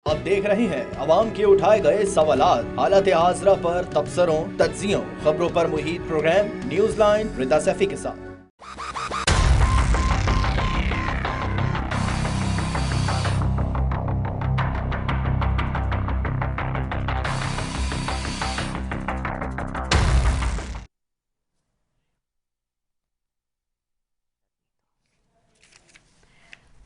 आप देख रहे हैं अवाम के उठाए गए सवालात, हालत आजरा पर तबसरों, तज्जियों, खबरों पर मुहित प्रोग्राम न्यूज लाइन रिदा सैफी के साथ।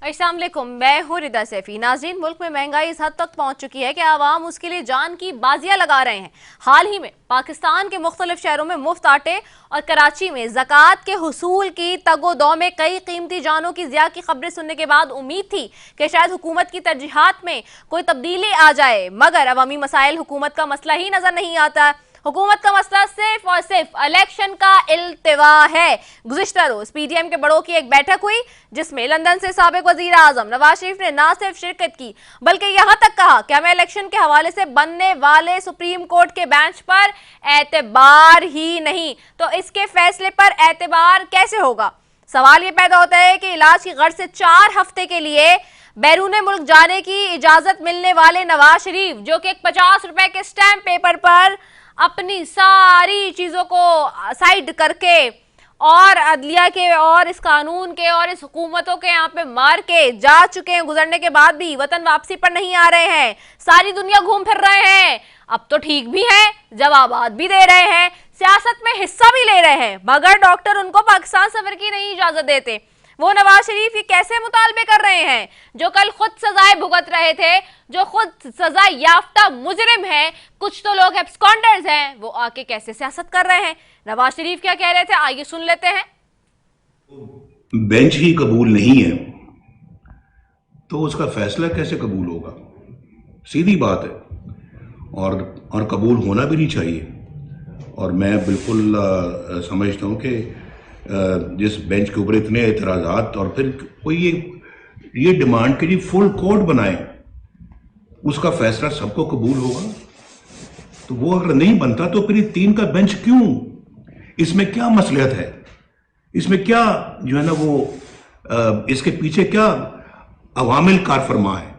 अस्सलाम वालेकुम, मैं हूँ रिदा सैफी। नाज़रीन, मुल्क में महंगाई इस हद तक पहुँच चुकी है कि आवाम उसके लिए जान की बाजियाँ लगा रहे हैं। हाल ही में पाकिस्तान के मुख्तलिफ शहरों में मुफ्त आटे और कराची में ज़कात के हुसूल की तगोदौ में कई कीमती जानों की ज़िया की खबरें सुनने के बाद उम्मीद थी कि शायद हुकूमत की तरजीहात में कोई तब्दीली आ जाए, मगर अवामी मसाइल हुकूमत का मसला ही नजर नहीं आता। हुकूमत का मसला सिर्फ और सिर्फ इलेक्शन का इल्तिवा है। गुज़िश्ता रोज पीडीएम के बड़ों की एक बैठक हुई जिसमें लंदन से साबिक वजीर आजम नवाज शरीफ ने न सिर्फ शिरकत की बल्कि यहां तक कहा कि हमें इलेक्शन के हवाले से बनने वाले सुप्रीम कोर्ट के बेंच पर एतबार ही नहीं तो इसके फैसले पर एतबार कैसे होगा। सवाल ये पैदा होता है कि इलाज की गर्ज से 4 हफ्ते के लिए बैरून मुल्क जाने की इजाजत मिलने वाले नवाज शरीफ, जो कि एक 50 रुपए के स्टैम्प पेपर पर अपनी सारी चीजों को साइड करके और अदलिया के और इस कानून के और इस हुकूमतों के यहाँ पे मार के जा चुके हैं, गुजरने के बाद भी वतन वापसी पर नहीं आ रहे हैं, सारी दुनिया घूम फिर रहे हैं। अब तो ठीक भी है, जवाबात भी दे रहे हैं, सियासत में हिस्सा भी ले रहे हैं, मगर डॉक्टर उनको पाकिस्तान सफर की नहीं इजाजत देते। वो नवाज शरीफ ये कैसे मुतालबे कर रहे हैं जो कल खुद सजाएं भुगत रहे थे, जो खुद सजा याफ्ता मुजरिम हैं, कुछ तो लोग एब्सकॉन्डर्स हैं, वो आके कैसे सियासत कर रहे हैं। नवाज शरीफ क्या कह रहे थे, आइए सुन लेते हैं। बेंच ही कबूल नहीं है तो उसका फैसला कैसे कबूल होगा? सीधी बात है और कबूल होना भी नहीं चाहिए। और मैं बिल्कुल समझता हूँ कि जिस बेंच के ऊपर इतने एतराज़ात और फिर कोई ये डिमांड के लिए फुल कोर्ट बनाए, उसका फैसला सबको कबूल होगा। तो वो अगर नहीं बनता तो फिर 3 का बेंच क्यों? इसमें क्या मसलियत है? इसमें क्या जो है ना वो इसके पीछे क्या अवामिल कार फरमा है?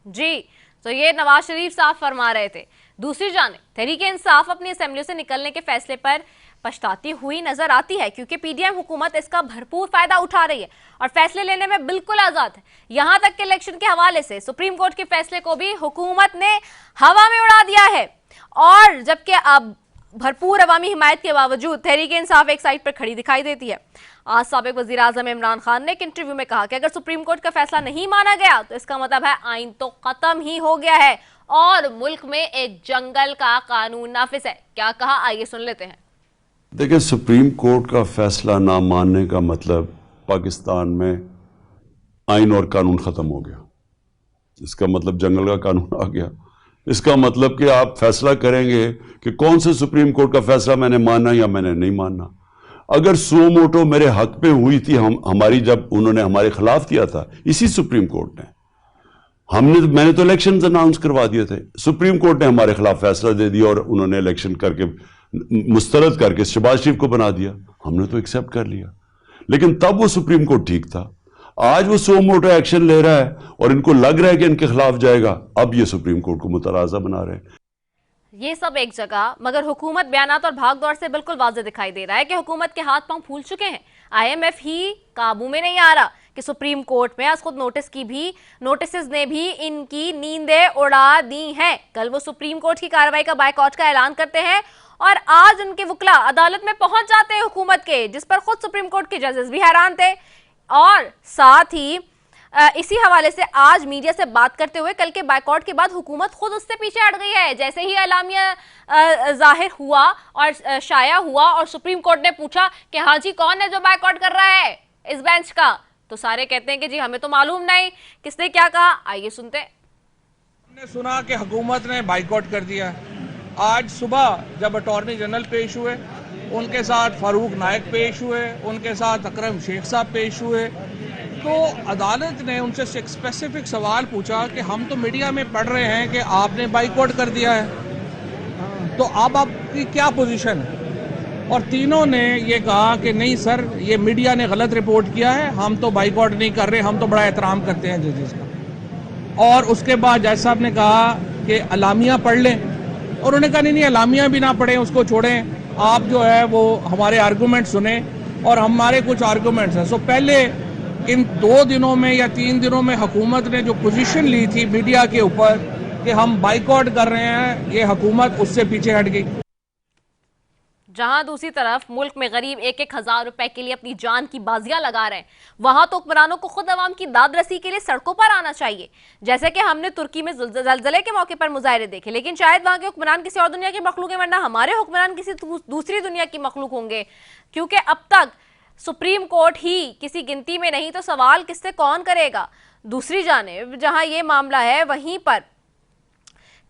जी, तो ये नवाज शरीफ साफ फरमा रहे थे। दूसरी जानिब तहरीक इंसाफ अपनी असेंबली से निकलने के फैसले पर पछताती हुई नजर आती है, क्योंकि पीडीएम हुकूमत इसका भरपूर फायदा उठा रही है और फैसले लेने में बिल्कुल आजाद है। यहां तक कि इलेक्शन के हवाले से सुप्रीम कोर्ट के फैसले को भी हुकूमत ने हवा में उड़ा दिया है। और जबकि अब भरपूर अवामी हिमायत के बावजूद तहरीक इंसाफ एक साइड पर खड़ी दिखाई देती है। आज साबिक वजीर आजम इमरान खान ने एक इंटरव्यू में कहा कि अगर सुप्रीम कोर्ट का फैसला नहीं माना गया तो इसका मतलब है आइन तो खत्म ही हो गया है और मुल्क में एक जंगल का कानून नाफिज है। क्या कहा, आइए सुन लेते हैं। देखिए, सुप्रीम कोर्ट का फैसला ना मानने का मतलब पाकिस्तान में आइन और कानून खत्म हो गया। इसका मतलब जंगल का कानून आ गया। इसका मतलब कि आप फैसला करेंगे कि कौन से सुप्रीम कोर्ट का फैसला मैंने माना या मैंने नहीं माना। अगर सो मोटो मेरे हक पे हुई थी हमारी, जब उन्होंने हमारे खिलाफ किया था इसी सुप्रीम कोर्ट ने, मैंने तो इलेक्शन अनाउंस करवा दिए थे, सुप्रीम कोर्ट ने हमारे खिलाफ फैसला दे दिया और उन्होंने इलेक्शन करके मुस्तरद करके शहबाज शरीफ को बना दिया। हमने तो एक्सेप्ट कर लिया, लेकिन तब वो सुप्रीम कोर्ट ठीक था। आज वो सो मोटो एक्शन ले रहा है और इनको लग रहा है कि इनके खिलाफ जाएगा, अब ये सुप्रीम कोर्ट को मुतराजा बना रहे हैं। ये सब एक जगह, मगर हुकूमत बयानात और भागदौड़ से बिल्कुल वाज़ेह दिखाई दे रहा है कि हुकूमत के हाथ पांव फूल चुके हैं। IMF ही काबू में नहीं आ रहा कि सुप्रीम कोर्ट में आज खुद नोटिस ने भी इनकी नींदें उड़ा दी हैं। कल वो सुप्रीम कोर्ट की कार्रवाई का बायकॉट का ऐलान करते हैं और आज उनके वकला अदालत में पहुंच जाते हैं हुकूमत के, जिस पर खुद सुप्रीम कोर्ट के जजेस भी हैरान थे। और साथ ही इसी हवाले से आज मीडिया से बात करते हुए कल के बायकॉट के बाद हुकूमत खुद उससे पीछे हट गई है। जैसे ही एलामिया जाहिर हुआ और शाया हुआ और सुप्रीम कोर्ट ने पूछा कि हाँ जी कौन है जो बायकॉट कर रहा है इस बेंच का, तो सारे कहते हैं कि जी हमें तो मालूम नहीं किसने क्या कहा। आइए सुनते हैं। हमने सुना कि हुकूमत ने बाइकआउट कर दिया। आज सुबह जब अटॉर्नी जनरल पेश हुए, उनके साथ फारूक नायक पेश हुए, उनके साथ अकरम शेख साहब पेश हुए, तो अदालत ने उनसे एक स्पेसिफिक सवाल पूछा कि हम तो मीडिया में पढ़ रहे हैं कि आपने बाइकआउट कर दिया है, तो अब आपकी क्या पोजीशन है? और तीनों ने ये कहा कि नहीं सर, ये मीडिया ने गलत रिपोर्ट किया है, हम तो बाइकआउट नहीं कर रहे, हम तो बड़ा एहतराम करते हैं जजेस का। और उसके बाद जज साहब ने कहा कि अलामिया पढ़ लें, और उन्होंने कहा नहीं अलामिया भी ना पढ़ें, उसको छोड़ें, आप जो है वो हमारे आर्गूमेंट सुने, और हमारे कुछ आर्गूमेंट्स हैं। सो पहले इन 2 दिनों में या 3 दिनों में हुकूमत ने जो पोजीशन ली थी मीडिया के ऊपर कि हम बाइकआउट कर रहे हैं, ये हुकूमत उससे पीछे हट गई। जहां दूसरी तरफ मुल्क में गरीब 1-1 हज़ार रुपए के लिए अपनी जान की बाजियां लगा रहे हैं, वहां तो हुक्मरानों को खुद अवाम की दादरसी के लिए सड़कों पर आना चाहिए। जैसे कि हमने तुर्की में जलजले के मौके पर मुजाहरे देखे, लेकिन शायद वहां के हुक्मरान किसी और दुनिया के मखलूक हैं, वरना हमारे हुक्मरान किसी दूसरी दुनिया की मखलूक होंगे, क्योंकि अब तक सुप्रीम कोर्ट ही किसी गिनती में नहीं, तो सवाल किससे कौन करेगा। दूसरी जानिब जहां ये मामला है, वहीं पर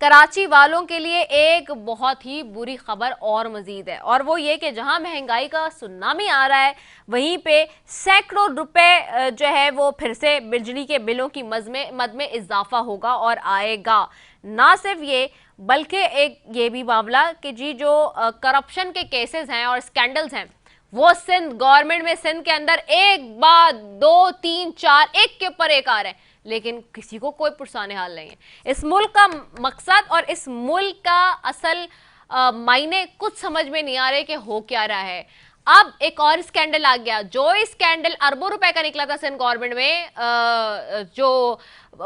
कराची वालों के लिए एक बहुत ही बुरी खबर और मजीद है, और वो ये कि जहां महंगाई का सुनामी आ रहा है, वहीं पे सैकड़ों रुपए जो है वो फिर से बिजली के बिलों की मद में इजाफा होगा और आएगा। ना सिर्फ ये, बल्कि एक ये भी मामला कि जी जो करप्शन के केसेस हैं और स्कैंडल्स हैं, वो सिंध गवर्नमेंट में, सिंध के अंदर एक बाद 2 3 4 एक के ऊपर एक आ रहे हैं, लेकिन किसी को कोई पुरसाने हाल नहीं है। इस मुल्क का मकसद और इस मुल्क का असल मायने कुछ समझ में नहीं आ रहे कि हो क्या रहा है। अब एक और स्कैंडल आ गया, जो इस स्कैंडल अरबों रुपए का निकला था सिंध गवर्नमेंट में जो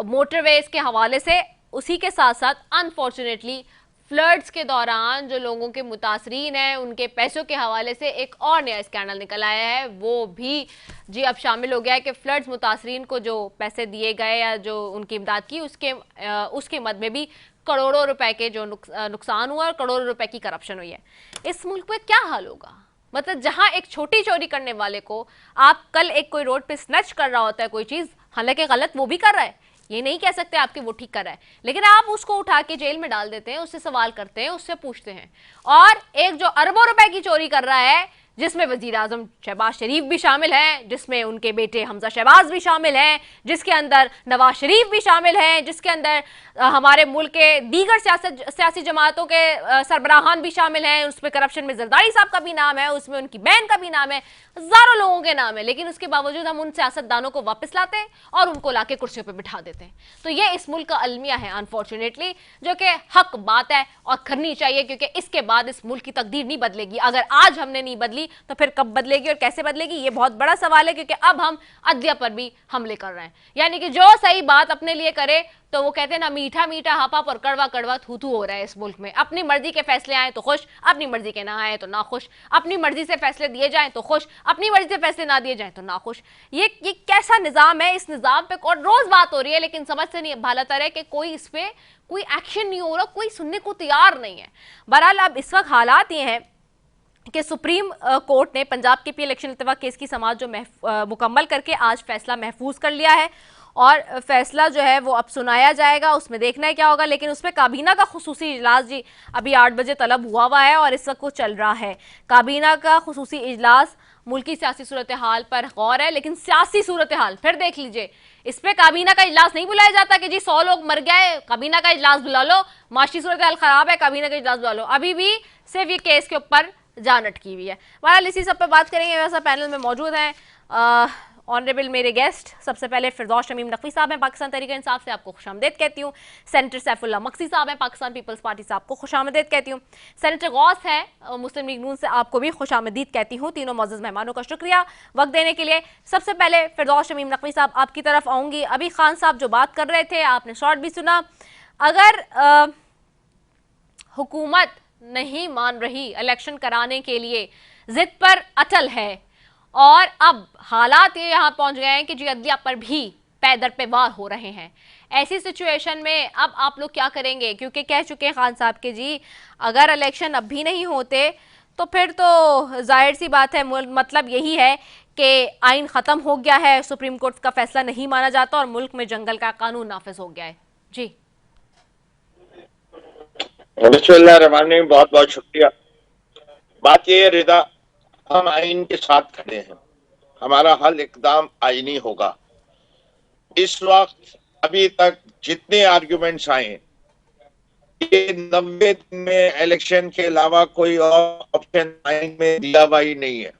मोटरवेज के हवाले से, उसी के साथ साथ अनफॉर्चुनेटली फ्लड्स के दौरान जो लोगों के मुतासरीन हैं उनके पैसों के हवाले से एक और नया स्कैंडल निकल आया है। वो भी जी अब शामिल हो गया है कि फ्लड्स मुतासरीन को जो पैसे दिए गए या जो उनकी इमदाद की, उसके मद में भी करोड़ों रुपए के जो नुकसान हुआ और करोड़ों रुपए की करप्शन हुई है। इस मुल्क में क्या हाल होगा? मतलब जहां एक छोटी चोरी करने वाले को आप कल एक कोई रोड पे स्नैच कर रहा होता है कोई चीज, हालांकि गलत वो भी कर रहा है, ये नहीं कह सकते आपके वो ठीक कर रहा है, लेकिन आप उसको उठा के जेल में डाल देते हैं, उससे सवाल करते हैं, उससे पूछते हैं। और एक जो अरबों रुपए की चोरी कर रहा है, जिसमें वजीर आजम शहबाज शरीफ भी शामिल हैं, जिसमें उनके बेटे हमजा शहबाज भी शामिल हैं, जिसके अंदर नवाज शरीफ भी शामिल हैं, जिसके अंदर हमारे मुल्क के दीगर सियासी जमातों के सरबराहान भी शामिल हैं। उसमें करप्शन में जरदारी साहब का भी नाम है, उसमें उनकी बहन का भी नाम है, हजारों लोगों के नाम है, लेकिन उसके बावजूद हम उन सियासतदानों को वापस लाते हैं और उनको लाके कुर्सियों पर बिठा देते हैं। तो ये इस मुल्क का अलमिया है अनफॉर्चुनेटली, जो कि हक बात है और करनी चाहिए, क्योंकि इसके बाद इस मुल्क की तकदीर नहीं बदलेगी। अगर आज हमने नहीं बदली तो फिर कब बदलेगी और कैसे बदलेगी, ये बहुत बड़ा सवाल है, क्योंकि अब हम अदलिया पर भी हमले कर रहे हैं। यानी कि जो सही बात अपने लिए करे तो वो कहते हैं ना, मीठा मीठा हप हप और कड़वा कड़वा थू थू हो रहा है इस मुल्क में। अपनी मर्जी के फैसले आए तो खुश, अपनी मर्जी के ना आए तो ना खुश, अपनी मर्जी से फैसले दिए जाएं तो खुश, अपनी मर्जी से फैसले ना दिए जाएं तो ना खुश। ये कैसा निजाम है? इस निजाम पे और रोज बात हो रही है, लेकिन समझ से नहीं भालाता है कि कोई इस पे कोई एक्शन नहीं हो रहा, कोई सुनने को तैयार नहीं है। बहरहाल अब इस वक्त हालात ये हैं कि सुप्रीम कोर्ट ने पंजाब के पी इलेक्शन इत्तेफाक केस की समाअत जो मुकम्मल करके आज फैसला महफूज कर लिया है, और फैसला जो है वो अब सुनाया जाएगा, उसमें देखना है क्या होगा। लेकिन उसमें काबीना का खुसूसी इजलास जी अभी 8 बजे तलब हुआ है और इस वक्त वो चल रहा है। काबीना का खुसूसी इजलास मुल्की सियासी सूरत हाल पर गौर है, लेकिन सियासी सूरत हाल फिर देख लीजिए, इस पर काबीना का इजलास नहीं बुलाया जाता कि जी 100 लोग मर गए, काबीना का इजलास बुला लो, माशी सूरत हाल खराब है, काबीना का इजलास बुला लो। अभी भी सिर्फ ये केस के ऊपर जान अटकी हुई है। बहरहाल इसी सब पे बात करेंगे। वैसा पैनल में मौजूद हैं ऑनरेबल मेरे गेस्ट, सबसे पहले फिरदौस शमीम नकवी साहब हैं, पाकिस्तान तहरीक इंसाफ से आपको खुशामदीद कहती हूँ। सेनेटर सैफुल्लाह मक्सी साहब हैं, पाकिस्तान पीपल्स पार्टी से आपको खुशामदीद कहती हूँ। सेनेटर गौस हैं, मुस्लिम लीग नून से, आपको भी खुशामदीद कहती हूँ। तीनों मौजूद मेहमानों का शुक्रिया वक्त देने के लिए। सबसे पहले फिरदौस शमीम नकवी साहब आपकी तरफ आऊँगी। अभी खान साहब जो बात कर रहे थे, आपने शॉर्ट भी सुना, अगर हुकूमत नहीं मान रही इलेक्शन कराने के लिए, जिद पर अटल है, और अब हालात ये यहाँ पहुँच गए हैं कि जी अदलिया पर भी पैदर पे वार हो रहे हैं, ऐसी सिचुएशन में अब आप लोग क्या करेंगे? क्योंकि कह चुके हैं खान साहब के जी अगर इलेक्शन अब भी नहीं होते तो फिर तो जाहिर सी बात है, मतलब यही है कि आइन ख़त्म हो गया है, सुप्रीम कोर्ट का फैसला नहीं माना जाता और मुल्क में जंगल का कानून नाफिज हो गया है। जी बिस्मिल्लाहिर्रहमानिर्रहीम, बहुत बहुत शुक्रिया। बात यह है रिदा, हम आइन के साथ खड़े हैं, हमारा हल इकदाम आइनी होगा। इस वक्त अभी तक जितने आर्गुमेंट्स आए, ये 90 दिन में इलेक्शन के अलावा कोई और ऑप्शन आइन में दिया हुआ ही नहीं है।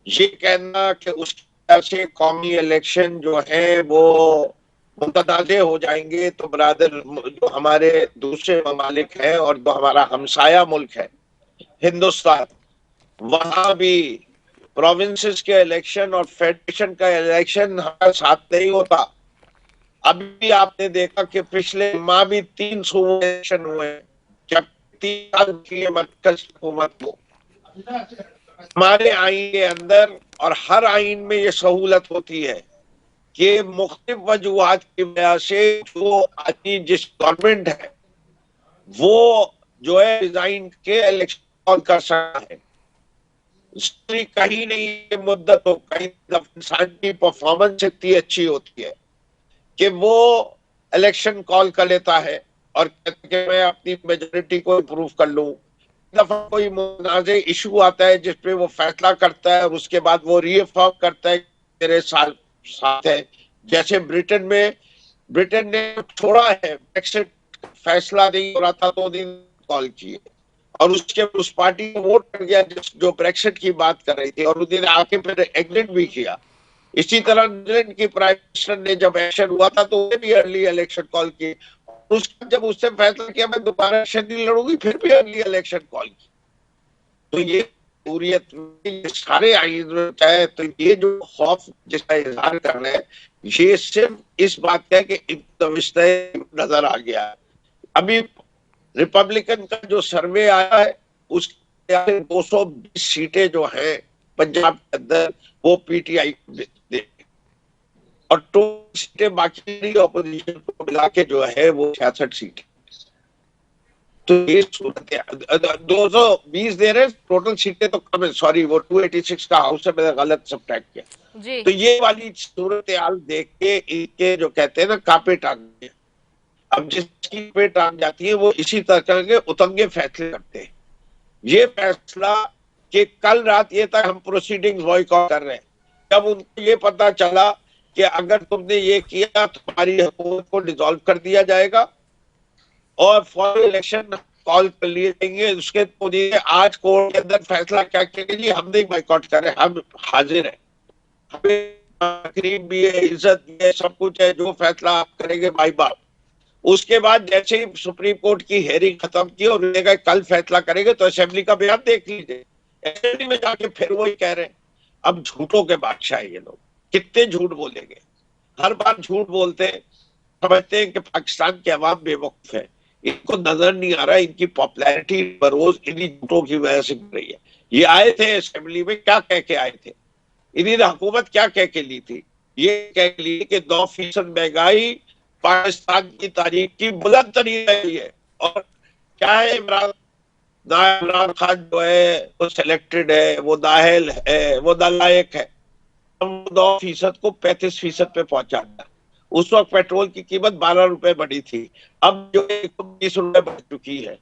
ये कहना कि उस तरह से कौमी इलेक्शन जो है वो मुतनाज़े हो जाएंगे तो ब्रादर जो हमारे दूसरे ममालिक हैं और जो हमारा हमसाया मुल्क है हिंदुस्तान, वहां भी प्रोविंसेस के इलेक्शन और फेडरेशन का इलेक्शन हमारे साथ नहीं होता। अभी आपने देखा कि पिछले माह भी 3 सूबे इलेक्शन हुए, जब 3 साल की मरकज हुकूमत को हमारे आइन के अंदर और हर आइन में ये सहूलत होती है कि मुख्तलिफ वजूहात की वजह से जो आदमी जिस गवर्नमेंट है वो जो है रिजाइन के इलेक्शन कॉल कर सकता है। कहीं नहीं ये मुद्दत हो, कहीं इंसान की परफॉर्मेंस इतनी अच्छी होती है कि वो इलेक्शन कॉल कर लेता है और कहते कि मैं अपनी मेजोरिटी को इम्प्रूव कर लूं। दफा कोई मुनाज़े इशू आता है जिसपे वो फैसला करता है और उसके बाद वो रीअफर्म करता है मेरे साथ है। जैसे ब्रिटेन ने छोड़ा है, ब्रेक्सिट फैसला नहीं हो रहा था 2 दिन कॉल किए और उसके उस पार्टी को वोट कर गया जो ब्रेक्सिट की बात कर रही थी और उन्होंने आके फिर एग्जिट भी किया। इसी तरह न्यूजीलैंड की प्राइम मिनिस्टर ने जब एक्शन हुआ था तो उन्हें भी अर्ली इलेक्शन कॉल की, उसका जब उससे फैसला किया मैं दोबारा इलेक्शन नहीं लड़ूंगी, फिर भी अर्ली इलेक्शन कॉल की। तो ये जमहूरियत में सारे आइन में चाहे तो ये जो खौफ जिसका इजहार कर रहे हैं ये सिर्फ इस बात का है कि नजर आ गया। अभी रिपब्लिकन का जो सर्वे आया है उसके 220 सीटें जो हैं पंजाब के अंदर वो पीटीआई को और 2 सीटें बाकी ऑपोजिशन को मिला के जो है वो 66 सीटें। तो ये सूरत 220 दे रहे, टोटल सीटें तो कम है, सॉरी वो 286 का हाउस है, मैंने गलत सब्ट्रैक्ट किया। तो ये वाली सूरत हाल देख के इनके जो कहते हैं ना कापे टांग, अब जिसकी पे टांग जाती है वो इसी तरह के उतंगे फैसले करते हैं। ये फैसला कि कल रात ये तक हम प्रोसीडिंग्स बॉयकॉट कर रहे हैं, जब उनको ये पता चला कि अगर तुमने ये किया तो हमारी हुकूमत को डिसॉल्व कर दिया जाएगा और फॉर इलेक्शन कॉल कर लिए जाएंगे, उसके तो आज कोर्ट के अंदर फैसला क्या किया जी हम नहीं बॉयकॉट कर रहे, हम हाजिर हैं, हमें तकरीब भी है, इज्जत भी है, सब कुछ है, जो फैसला आप करेंगे भाई बाप। उसके बाद जैसे ही सुप्रीम कोर्ट की हेयरिंग खत्म की और उन्होंने कहा कल फैसला करेंगे तो असेंबली का बयान देख लीजिए, असेंबली में जाके फिर वही कह रहे हैं। अब झूठों के बादशाह ये लोग कितने झूठ बोलेंगे, हर बार झूठ बोलते हैं, समझते हैं कि पाकिस्तान के अवाम बेवकूफ है, इनको नजर नहीं आ रहा इनकी पॉपुलैरिटी बरोज इन्हीं झूठों की वजह से गिर रही है। ये आए थे असेंबली में क्या कह के आए थे, इन्हीं हुकूमत क्या कह के ली थी, ये कह ली कि 9% महंगाई पाकिस्तान की तारीख की बुलंद तरीन रही है। और क्या है, इमरान खान जो है वो सिलेक्टेड है, वो नाअहल है, वो नालायक है, 9% को 35% पे पहुंचाना। उस वक्त पेट्रोल की कीमत 12 रुपए बढ़ी थी, अब जो 120 रुपए बढ़ चुकी है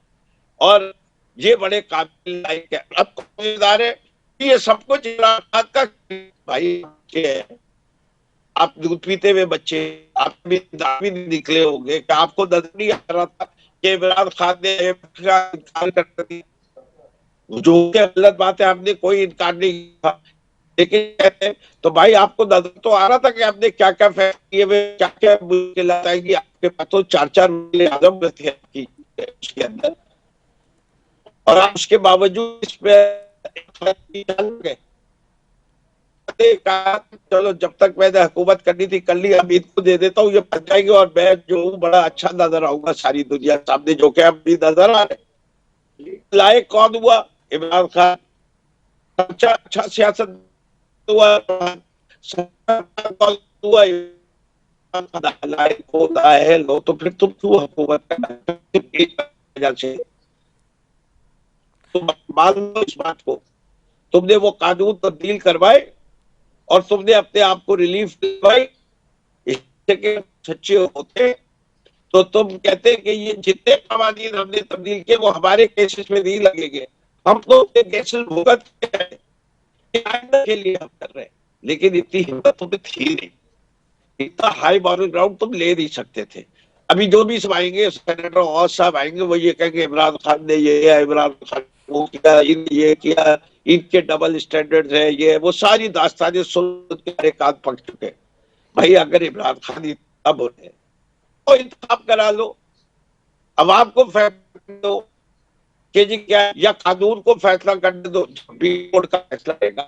और ये बड़े काबिल लायक है। अब जिम्मेदार है ये सब कुछ इमरान खान का भाई है। आप दूध पीते हुए बच्चे, आप भी निकले होंगे कि आपको नजर नहीं आ रहा था कि इमरान खान ने इनकार कर दिया, जो गलत बात है, हमने कोई इनकार नहीं किया, लेकिन कहते हैं तो भाई आपको नजर तो आ रहा था कि आपने क्या क्या फैसले हुए, क्या क्या मुश्किलात आएंगी, आपके पास तो 4-4 वज़ीर-ए-आज़म थे आपकी उसके अंदर और आप उसके बावजूद इस पे गए। चलो जब तक मैंने हुकूमत करनी थी कर ली, अब इनको दे देता हूँ, ये बन जाएंगे और मैं जो हूँ बड़ा अच्छा नजर आऊंगा सारी दुनिया सामने, जो कि अब भी नजर आ रहे। लायक कौन हुआ? इमरान खान। अच्छा सियासत हुआ, लायक होता है लो, तो फिर तुम क्यों हुकूमत करना? तुम मान लो इस बात को, तुमने वो कानून तब्दील करवाए और तुमने अपने आप को रिलीफ दिलवाई, इससे के सच्चे होते तो तुम कहते कि ये जितने कानून हमने तब्दील किए वो हमारे केसेस में नहीं लगेंगे, हम तो अपने केसेस भुगत के लिए हम कर रहे हैं। लेकिन इतनी हिम्मत तुम्हें थी नहीं, इतना हाई मॉरल ग्राउंड तुम ले नहीं सकते थे। अभी जो भी सब आएंगे, सेनेटर और साहब आएंगे, वो ये कहेंगे इमरान खान ने ये किया, इमरान खान वो किया, ये किया, इनके डबल स्टैंडर्ड्स है, ये वो सारी दास्तानें सुन के कान पक चुके। भाई अगर इमरान खान अब उन्हें तो इंतखाब करा लो, अवाम को फैसला दो कि जी क्या, या कानून को फैसला करने दो, सुप्रीम कोर्ट का फैसला देगा।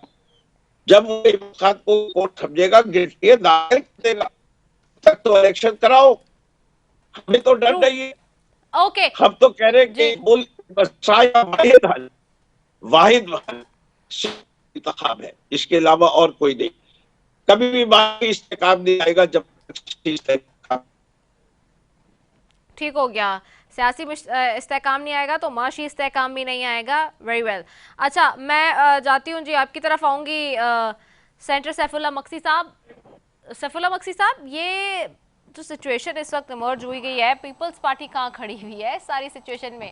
जब वो इमाम को कोर्ट समझेगा गिल्टी है, दायर देगा, तक तो इलेक्शन कराओ, हमें तो डर ट्रू। नहीं है। ओके हम तो कह रहे हैं जी। कि मुल्क मसाया वाहिद इंतखाब है, इसके अलावा और कोई नहीं। कभी भी बाकी इस्तेकाम नहीं आएगा जब तक ठीक हो गया, सियासी इस्तेकाम नहीं आएगा तो माशी इस्तेकाम भी नहीं आएगा। Very well. अच्छा, मैं जाती हूँ जी, आपकी तरफ आऊँगी सेंटर सैफुल्ला मक्सी साहब। सैफुल्ला मक्सी साहब, ये जो सिचुएशन इस वक्त इमर्ज हुई गई है, पीपल्स पार्टी कहाँ खड़ी हुई है सारी सिचुएशन में?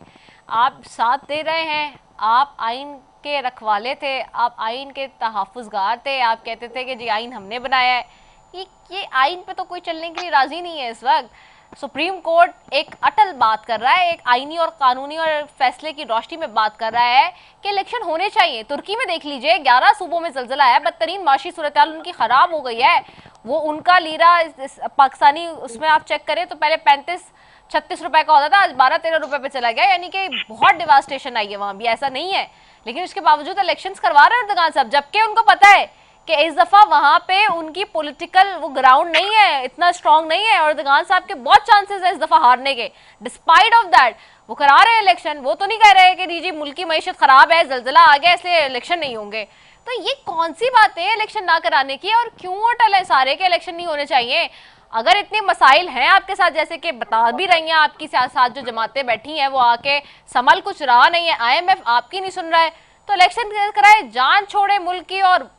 आप साथ दे रहे हैं, आप आइन के रखवाले थे, आप आइन के तहफ़्फ़ुज़गार थे, आप कहते थे कि जी आइन हमने बनाया है। ये आइन पे तो कोई चलने के लिए राजी नहीं है इस वक्त। सुप्रीम कोर्ट एक अटल बात कर रहा है, एक आईनी और कानूनी और फैसले की रोशनी में बात कर रहा है कि इलेक्शन होने चाहिए। तुर्की में देख लीजिए, 11 सूबों में जलजला है, बदतरीन माशी सूरत हाल उनकी खराब हो गई है। वो उनका लीरा पाकिस्तानी उसमें आप चेक करें तो पहले 35-36 रुपए का होता था, आज 12-13 रुपए पे चला गया, यानी कि बहुत डिवास्टेशन आई है वहां भी, ऐसा नहीं है। लेकिन उसके बावजूद इलेक्शंस करवा रहे हैं एर्दोगान साहब, जबकि उनको पता है कि इस दफा वहां पे उनकी पॉलिटिकल वो ग्राउंड नहीं है, इतना स्ट्रांग नहीं है, और एर्दोगान साहब के बहुत चांसेस है इस दफा हारने के। डिस्पाइट ऑफ दैट वो करा रहे हैं इलेक्शन। वो तो नहीं कह रहे कि जी मुल्क की मईशत खराब है, जलजला आ गया इसलिए इलेक्शन नहीं होंगे। तो ये कौन सी बात है इलेक्शन ना कराने की, और क्यों अटल है सारे के इलेक्शन नहीं होने चाहिए? अगर इतने मसाइल हैं आपके साथ, जैसे कि बता भी रही हैं आपकी साथ जो जमातें बैठी हैं वो आके संभल कुछ रहा नहीं है, IMF आपकी नहीं सुन रहा है, तो इलेक्शन कराए, जान छोड़े मुल्क की, और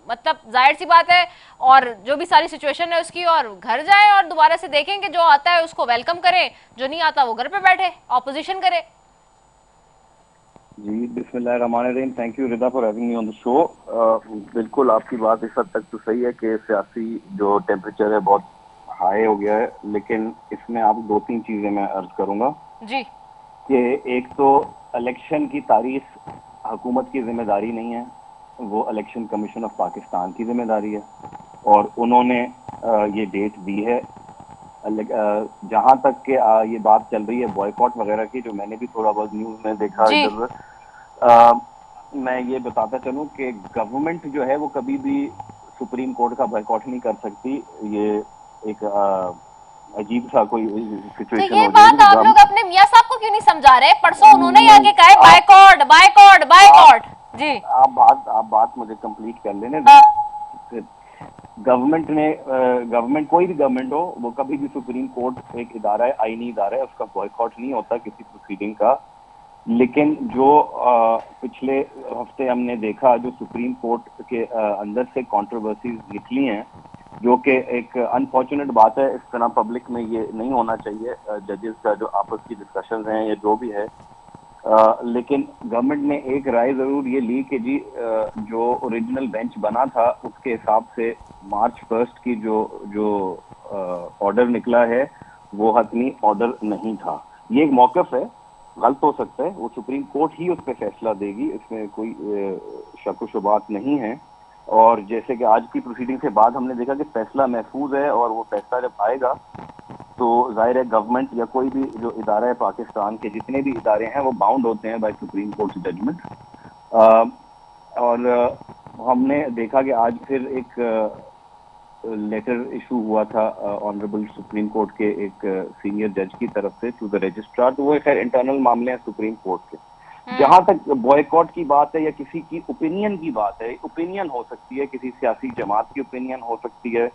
मतलब जाहिर सी बात है, और जो भी सारी सिचुएशन है उसकी, और घर जाए और दोबारा से देखें कि जो आता है उसको वेलकम करें, जो नहीं आता वो घर पे बैठे ऑपोजिशन करे। जी बिस्मिल्लाहिर्रहमानिर्रहीम। Thank you Rida for having me on the show. बिल्कुल आपकी बात इस हद तक तो सही है कि सियासी जो टेम्परेचर है बहुत हाई हो गया है, लेकिन इसमें आप 2-3 चीजें मैं अर्ज करूंगा जी। कि एक तो इलेक्शन की तारीख हुकूमत की जिम्मेदारी नहीं है, वो इलेक्शन कमीशन ऑफ पाकिस्तान की जिम्मेदारी है, और उन्होंने ये डेट दी है। जहां तक के ये बात चल रही है बॉयकॉट वगैरह की, जो मैंने भी थोड़ा बहुत न्यूज में देखा इधर, मैं ये बताता चलूं कि गवर्नमेंट जो है वो कभी भी सुप्रीम कोर्ट का बॉयकॉट नहीं कर सकती। ये एक अजीब सा कोई सिचुएशन तो ये बात आप लोग अपने मियां साहब को क्यों नहीं समझा रहे? परसों उन्होंने ही आके कहा बायकॉट बायकॉट बायकॉट। जी आप बात मुझे कंप्लीट कर लेने। गवर्नमेंट कोई भी गवर्नमेंट हो, वो कभी भी सुप्रीम कोर्ट एक इदारा है, आईनी इदारा है, उसका बॉयकॉट नहीं होता किसी प्रोसीडिंग का। लेकिन जो पिछले हफ्ते हमने देखा, जो सुप्रीम कोर्ट के अंदर से कंट्रोवर्सीज निकली हैं, जो कि एक अनफॉर्चुनेट बात है, इस तरह पब्लिक में ये नहीं होना चाहिए, जजेस का जो आपस की डिस्कशंस हैं या जो भी है। लेकिन गवर्नमेंट ने एक राय जरूर ये ली कि जी जो ओरिजिनल बेंच बना था उसके हिसाब से मार्च 1 की जो ऑर्डर निकला है वो हतमी ऑर्डर नहीं था। ये एक मौकफ है, गलत हो सकता है, वो सुप्रीम कोर्ट ही उस पर फैसला देगी, इसमें कोई शक व शुबात नहीं है। और जैसे कि आज की प्रोसीडिंग के बाद हमने देखा कि फैसला महफूज है, और वो फैसला जब आएगा तो जाहिर है गवर्नमेंट या कोई भी जो इदारा है पाकिस्तान के, जितने भी इदारे हैं वो बाउंड होते हैं बाय सुप्रीम कोर्ट जजमेंट। और हमने देखा कि आज फिर एक लेटर इशू हुआ था ऑनरेबल सुप्रीम कोर्ट के एक सीनियर जज की तरफ से टू द रजिस्ट्रार। तो वो खैर इंटरनल मामले हैं सुप्रीम कोर्ट के। जहां तक बॉयकॉट की बात है या किसी की ओपिनियन की बात है, ओपिनियन हो सकती है, किसी सियासी जमात की ओपिनियन हो सकती है,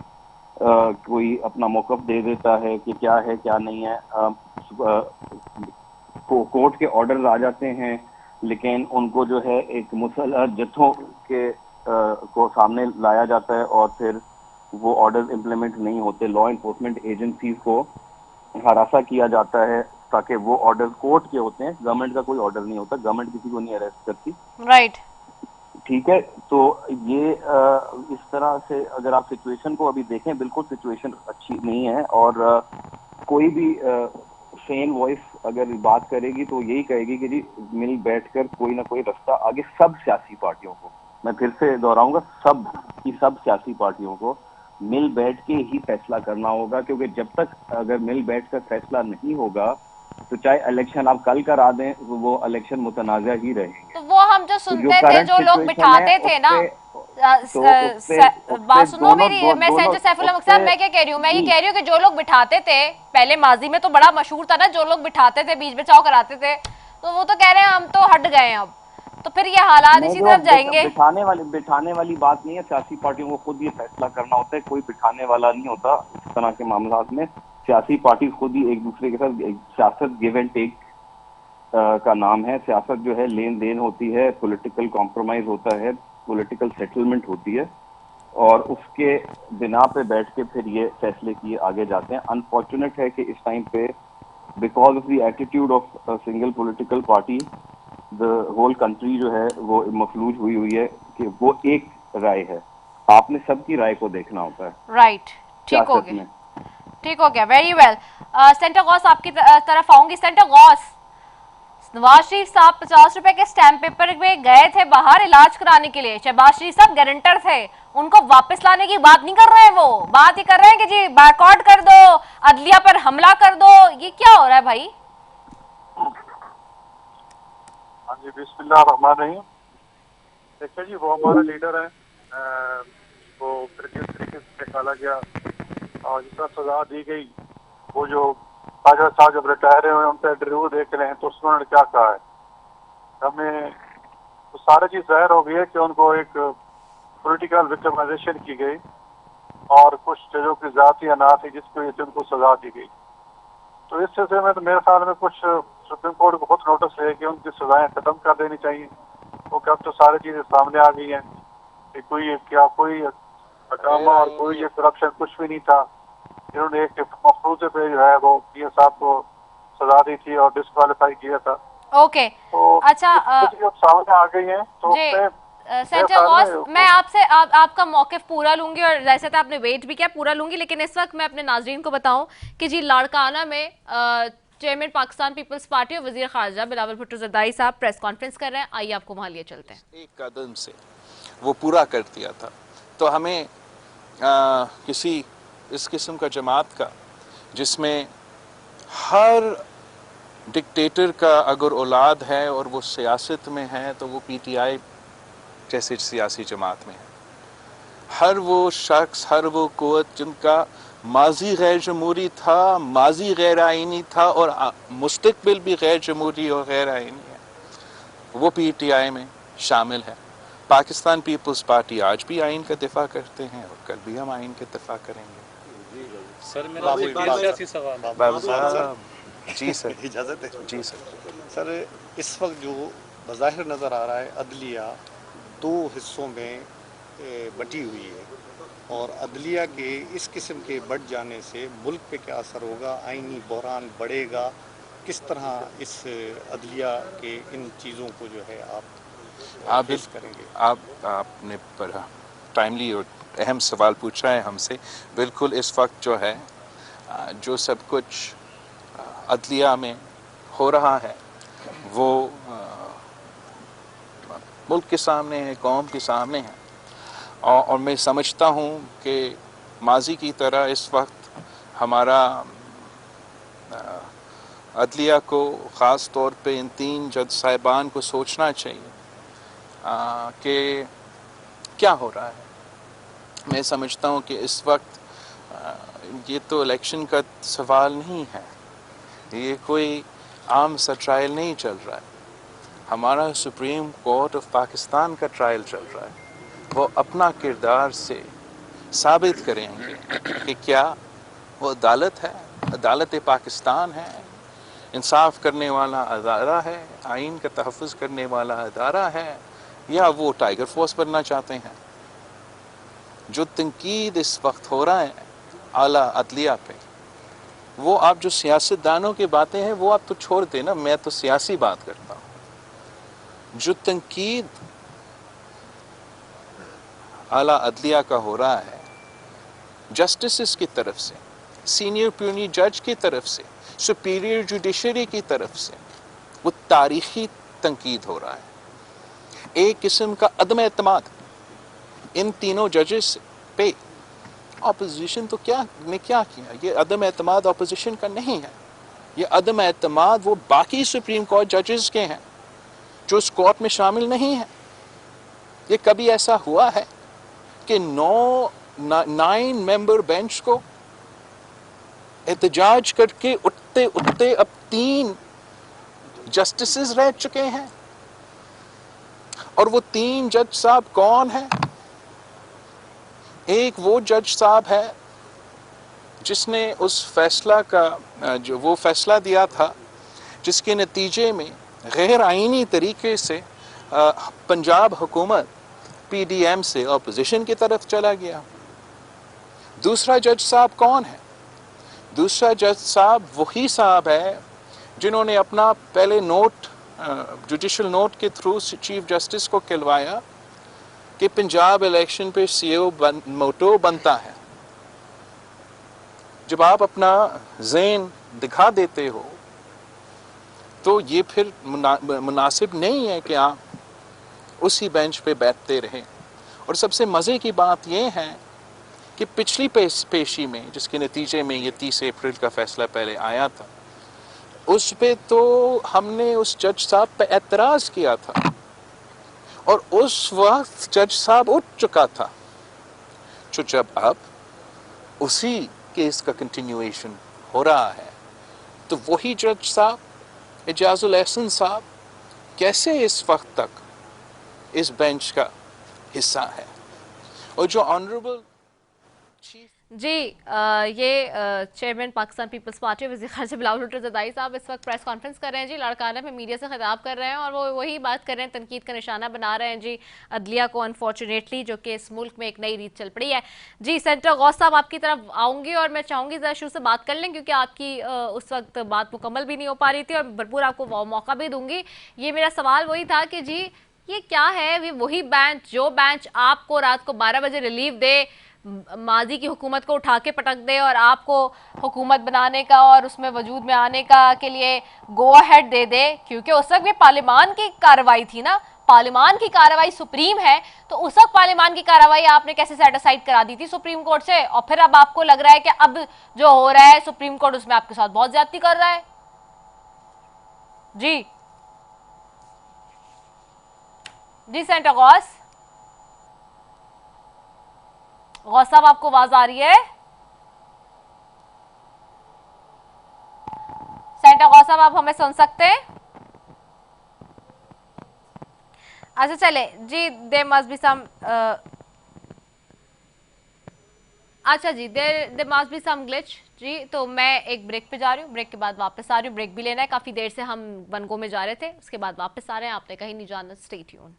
कोई अपना मौकफ दे देता है कि क्या है क्या नहीं है। कोर्ट के ऑर्डर्स आ जाते हैं, लेकिन उनको जो है एक मुसलह जत्थों के को सामने लाया जाता है, और फिर वो ऑर्डर्स इम्प्लीमेंट नहीं होते। लॉ इन्फोर्समेंट एजेंसीज को हरासा किया जाता है ताकि वो ऑर्डर कोर्ट के होते हैं, गवर्नमेंट का कोई ऑर्डर नहीं होता, गवर्नमेंट किसी को नहीं अरेस्ट करती। राइट, ठीक है। तो ये इस तरह से अगर आप सिचुएशन को अभी देखें, बिल्कुल सिचुएशन अच्छी नहीं है, और कोई भी सेम वॉइस अगर बात करेगी तो यही कहेगी कि जी मिल बैठकर कोई ना कोई रास्ता आगे सब सियासी पार्टियों को, मैं फिर से दोहराऊंगा, सब की सब सियासी पार्टियों को मिल बैठ के ही फैसला करना होगा, क्योंकि जब तक अगर मिल बैठ कर फैसला नहीं होगा तो चाहे इलेक्शन आप कल करा दें वो इलेक्शन मुतनाज़ा ही रहेंगे। तो वो हम जो तो सुनते थे, करंट जो लोग सिचुएशन है बिठाते थे ना, बात सुनो मेरी, मैं सेंटर सैफुल हक साहब, मैं क्या कह रही हूँ, मैं ये कह रही हूँ कि जो लोग बिठाते थे पहले, माजी में तो बड़ा मशहूर था ना, जो लोग बिठाते थे बीच बचाव कराते थे, तो वो तो कह रहे हैं हम तो हट गए हैं अब, तो फिर ये हालात इसी तरफ जाएंगे। बिठाने वाली बात नहीं है, सियासी पार्टियों को खुद ये फैसला करना होता है, कोई बिठाने वाला नहीं होता इस तरह के मामला में। सियासी पार्टी खुद ही एक दूसरे के साथ, सियासत गिव एंड टेक का नाम है, सियासत जो है लेन देन होती है, पॉलिटिकल कॉम्प्रोमाइज होता है, पॉलिटिकल सेटलमेंट होती है, और उसके बिना पे बैठ के फिर ये फैसले किए आगे जाते हैं। अनफॉर्चुनेट है कि इस टाइम पे because of the attitude of single political party the whole country जो है वो मफलूज हुई है कि वो एक राय है, आपने सबकी राय को देखना होता है। राइट, ठीक हो गया, ठीक हो गया, वेरी वेल। सेंटर गौस आपकी तरफ आऊंगी। सेंटर गौस, नवाज शरीफ साहब 50 रुपए के स्टैम्प पेपर में गए थे बाहर इलाज कराने के लिए, शहबाज शरीफ साहब गारंटर थे, उनको वापस लाने की बात नहीं कर रहे हैं, वो बात ही कर रहे हैं कि जी बायकॉट कर दो, अदलिया पर हमला कर दो। ये क्या हो रहा है भाई? हाँ जी, बिस्मिल्लाहिर्रहमानिर्रहीम। देखिए जी, वो हमारा लीडर है, वो फिर जिस तरीके से निकाला गया और जिस तरह सजा दी गई, वो जो बाजवा साहब जब रिटायर हुए उनका इंटरव्यू देख रहे हैं तो उसमें उन्होंने क्या कहा है, हमें तो सारी चीज जाहिर हो गई है कि उनको एक पॉलिटिकल विक्टिमाइजेशन की गई और कुछ जजों की जाती अना थी जिसकी वजह से उनको सजा दी गई। तो इस सिलसिले में तो मेरे ख्याल में कुछ सुप्रीम कोर्ट को बहुत नोटिस है कि उनकी सजाएं खत्म कर देनी चाहिए, क्योंकि अब तो सारी चीजें सामने आ गई हैं कि कोई हकामा और कोई ये करप्शन कुछ भी नहीं था। इन्होंने एक मफरूजे पे जो है वो पीएम साहब को सजा दी थी और डिस्क्वालीफाई किया था। ओके, तो अच्छा, सामने आ गई हैं तो सेंटर गौस, मैं आपसे आपका मौकिफ पूरा लूंगी और जैसे तो आपने वेट भी किया पूरा लूंगी, लेकिन इस वक्त मैं अपने नाजरीन को बताऊं कि जी लाड़काना में चेयरमैन पाकिस्तान पीपल्स पार्टी और वजीर खारजा बिलावल भुट्टो ज़रदारी साहब प्रेस कॉन्फ्रेंस कर रहे हैं। आइए आपको वहां लिए चलते हैं। एक कदम से वो पूरा कर दिया था, तो हमें किसी इस किस्म का जमात का जिसमें हर डिक्टेटर का अगर औलाद है और वो सियासत में है तो वो पीटीआई जैसे सियासी जमात में है, हर वो शख्स, हर वो क़ुव्वत जिनका माजी गैर जमहूरी था, माजी गैर आइनी था और मुस्तकबिल भी गैर जमहूरी और गैर आइनी है, वो पीटीआई में शामिल है। पाकिस्तान पीपल्स पार्टी आज भी आइन का दिफा करते हैं और कल भी हम आइन का दिफा करेंगे। सर मेरा बाबू साहब जी सर, इजाज़त है जी सर। सर इस वक्त जो बज़ाहिर नज़र आ रहा है अदलिया दो हिस्सों में बटी हुई है, और अदलिया के इस किस्म के बढ़ जाने से मुल्क पे क्या असर होगा, आइनी बहरान बढ़ेगा, किस तरह इस अदलिया के इन चीज़ों को जो है आप फेस करेंगे? आपने बड़ा टाइमली और अहम सवाल पूछा है हमसे। बिल्कुल इस वक्त जो है जो सब कुछ अदलिया में हो रहा है वो मुल्क के सामने है, कौम के सामने है, और मैं समझता हूँ कि माजी की तरह इस वक्त हमारा अदलिया को ख़ास तौर पे इन 3 जज साहिबान को सोचना चाहिए कि क्या हो रहा है। मैं समझता हूँ कि इस वक्त ये तो इलेक्शन का सवाल नहीं है, ये कोई आम सा ट्रायल नहीं चल रहा है, हमारा सुप्रीम कोर्ट ऑफ पाकिस्तान का ट्रायल चल रहा है। वो अपना किरदार से साबित करेंगे कि क्या वो अदालत है, अदालत पाकिस्तान है, इंसाफ करने वाला अदारा है, आइन का तहफ़्फ़ुज़ करने वाला अदारा है, या वो टाइगर फोर्स बनना चाहते हैं। जो तनकीद इस वक्त हो रहा है आला अदलिया पे, वो आप जो सियासतदानों की बातें हैं वो आप तो छोड़ दें ना, मैं तो सियासी बात करता हूँ। जो तनकीद आला अदलिया का हो रहा है जस्टिस की तरफ से, सीनियर प्यूनी जज की तरफ से, सुपीरियर जुडिशरी की तरफ से, वो तारीखी तनकीद हो रहा है। एक किस्म का अदम एतमाद इन तीनों जजेस पे ऑपोजिशन तो क्या किया? ये अदम एतमाद ऑपोजिशन का नहीं है, ये अदम एतमाद वो बाकी सुप्रीम कोर्ट जजेस के हैं जो उस कोर्ट में शामिल नहीं है। ये कभी ऐसा हुआ है कि 9 मेंबर बेंच को एहतजाज करके उठते उठते अब 3 जस्टिसेस रह चुके हैं, और वो 3 जज साहब कौन हैं? एक वो जज साहब है जिसने उस फैसला का जो वो फैसला दिया था जिसके नतीजे में गैर आईनी तरीके से पंजाब हुकूमत पीडीएम से अपोजिशन की तरफ चला गया। दूसरा जज साहब कौन है? दूसरा जज साहब वही साहब है जिन्होंने अपना पहले नोट जुडिशल नोट के थ्रू चीफ जस्टिस को कहलवाया कि पंजाब इलेक्शन पे सीओ मोटो बनता है। जब आप अपना ज़ेन दिखा देते हो तो ये फिर मुनासिब नहीं है कि आप उसी बेंच पे बैठते रहें। और सबसे मज़े की बात ये है कि पिछली पेशी में जिसके नतीजे में ये 30 अप्रैल का फैसला पहले आया था, उस पे तो हमने उस जज साहब पे एतराज़ किया था और उस वक्त जज साहब उठ चुका था। तो जब अब उसी केस का कंटिन्यूएशन हो रहा है तो वही जज साहब एजाजुल एहसन साहब कैसे इस वक्त तक इस बेंच का हिस्सा है? और जो ऑनरेबल जी ये चेयरमैन पाकिस्तान पीपल्स पार्टी वज़ीर ख़ारजा बिलावल भुट्टो ज़रदारी साहब इस वक्त प्रेस कॉन्फ्रेंस कर रहे हैं जी। लाड़काना में मीडिया से खिताब कर रहे हैं और वो वही बात कर रहे हैं, तनकीद का निशाना बना रहे हैं जी अदलिया को अनफॉर्चुनेटली, जो कि इस मुल्क में एक नई रीत चल पड़ी है जी। सेनेटर गौस साहब आपकी तरफ आऊँगी और मैं चाहूँगी ज़रा शुरू से बात कर लें क्योंकि आपकी उस वक्त बात मुकम्मल भी नहीं हो पा रही थी और भरपूर आपको मौका भी दूँगी। ये मेरा सवाल वही था कि जी ये क्या है, वही बेंच जो बेंच आपको रात को 12 बजे रिलीफ दे, माजी की हुकूमत को उठा के पटक दे और आपको हुकूमत बनाने का और उसमें वजूद में आने का के लिए गो अहेड दे दे, क्योंकि उस वक्त भी पार्लियामान की कार्रवाई थी ना, पार्लियामान की कार्रवाई सुप्रीम है, तो उस वक्त पार्लियामान की कार्रवाई आपने कैसे सेट असाइड करा दी थी सुप्रीम कोर्ट से, और फिर अब आपको लग रहा है कि अब जो हो रहा है सुप्रीम कोर्ट उसमें आपके साथ बहुत ज्यादती कर रहा है? जी सेनेटर गौस साहब आपको आवाज आ रही है? सेनेटर गौस साहब आप हमें सुन सकते हैं? अच्छा चले जी, देयर मस्ट बी सम अच्छा जी there must be some glitch जी। तो मैं एक ब्रेक पे जा रही हूँ, ब्रेक के बाद वापस आ रही हूँ। ब्रेक भी लेना है, काफी देर से हम बनगो में जा रहे थे, उसके बाद वापस आ रहे हैं। आपने कहीं नहीं जाना, स्टे ट्यून।